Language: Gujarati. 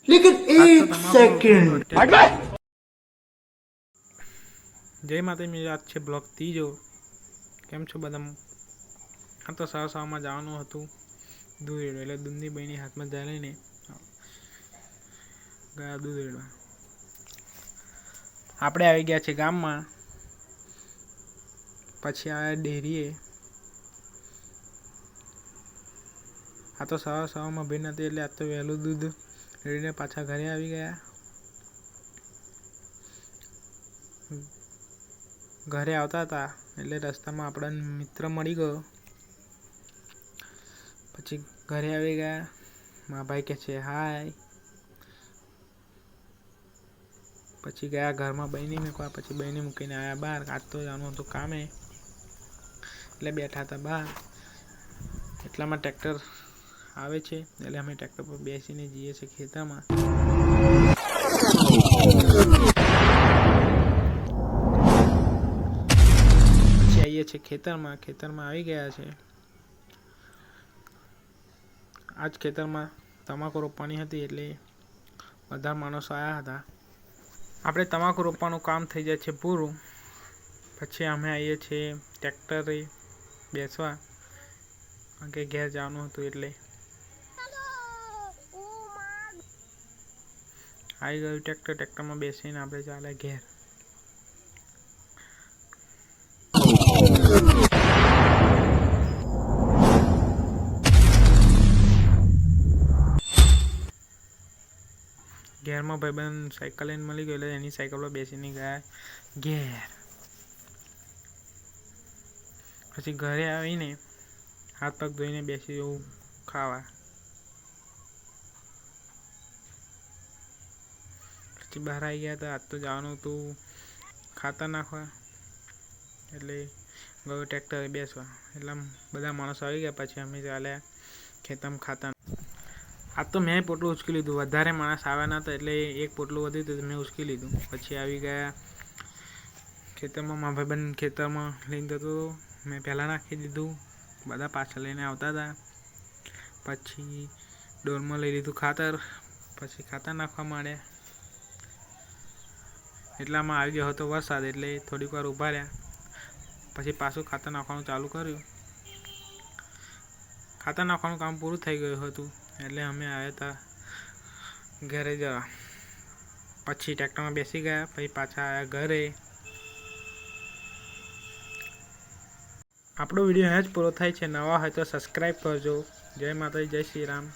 लेकिन एक सेकंड जय माता मेरी आज છે બ્લોગ ત્રીજો કેમ છો બધા આ તો સવારમાં જવાનું હતું દૂધ રેડવા એટલે દૂધની બહેની હાથમાં જાય લઈને ગયા દૂધ રેડવા આપણે આવી ગયા છે ગામમાં પછી આવ્યા ડેરીએ આ તો સવારમાં ભીડ નથી એટલે આજ તો વહેલું દૂધ રેડીને પાછા ઘરે આવી ગયા ઘરે આવતા હતા એટલે રસ્તામાં આપણને મિત્ર મળી ગયો પછી ઘરે આવી ગયા મારા ભાઈ કહે છે હાય પછી ગયા ઘરમાં બહેની મૂકવા પછી બહેની મૂકીને આવ્યા બહાર આજ તો જવાનું હતું કામે એટલે બેઠા હતા બહાર એટલામાં ટ્રેક્ટર આવે છે એટલે અમે ટ્રેક્ટર પર બેસીને જઈએ છીએ ખેતરમાં છે ખેતરમાં આવી ગયા છે આજ ખેતરમાં તમાકુ રોપવાની હતી એટલે બધા માણસો આવ્યા હતા આપણે તમાકુ રોપવાનું કામ થઈ જાય છે પૂરું પછી અમે આવીએ છીએ ટ્રેક્ટરે બેસવા કારણ કે ઘેર જવાનું હતું એટલે આવી ગયું ટ્રેક્ટરમાં બેસીને આપણે ચાલે ઘેર ઘેરમાં ભાઈબંધ સાયકલ લઈને મળી ગયો એટલે એની સાયકલ પર બેસીને ગયા ઘેર પછી ઘરે આવીને હાથ પગ ધોઈને બેસી જવું ખાવા પછી બહાર આવી ગયા હતા આજ તો જવાનું હતું ખાતર નાખવા એટલે ગયો ટ્રેક્ટરે બેસવા એટલે બધા માણસો આવી ગયા પછી અમે ચાલ્યા ખેતરમાં ખાતર આજ તો મેં પોટલું ઉચકી લીધું વધારે માણસ આવ્યા નહોતા એટલે એક પોટલું વધ્યું હતું મેં ઉચકી લીધું પછી આવી ગયા ખેતરમાં મારા ભાઈબંધ ખેતરમાં લઈને જતો મેં પહેલાં નાખી દીધું બધા પાછળ લઈને આવતા હતા પછી ડોલમાં લઈ લીધું ખાતર પછી ખાતર નાખવા માંડ્યા એટલામાં આવી ગયો હતો વરસાદ એટલે થોડીક વાર ઊભા રહ્યા પછી પાછું ખાતર નાખવાનું ચાલુ કર્યું ખાતર નાખવાનું કામ પૂરું થઈ ગયું હતું એટલે અમે આવ્યા હતા ઘરે જવા પછી ટ્રેક્ટરમાં બેસી ગયા પછી પાછા આવ્યા ઘરે આપણો વિડીયો અહીં જ પૂરો થાય છે નવા હોય તો સબસ્ક્રાઈબ કરજો જય માતાજી જય શ્રી રામ